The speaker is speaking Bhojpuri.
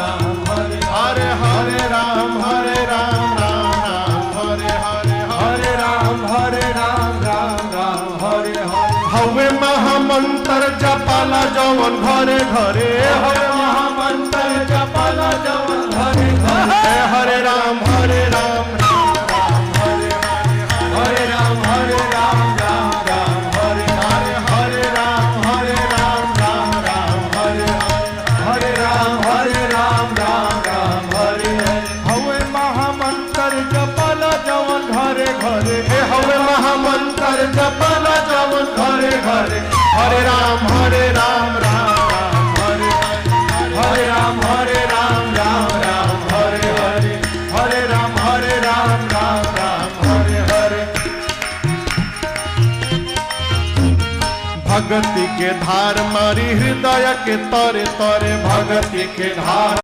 राम हरे हरे हरे राम राम राम हरे हरे हरे राम राम हरे हरे हवे महामंत्र जपाला जवन घरे घरे हरे महामंत्र जपाला जवन घरे घरे हरे राम हरे राम हरे राम राम हरे हरे हरे राम राम हरे हरे राम राम हरे हरे हवे महामंत्र जपाला जवन घरे घरे हवे महामंत्र जपाला जवन घरे घरे हरे राम राम हरे राम राम हरे हरे हरे राम राम हरे हरे भगति के धार मारी हृदय के तरे तरे भगति के धार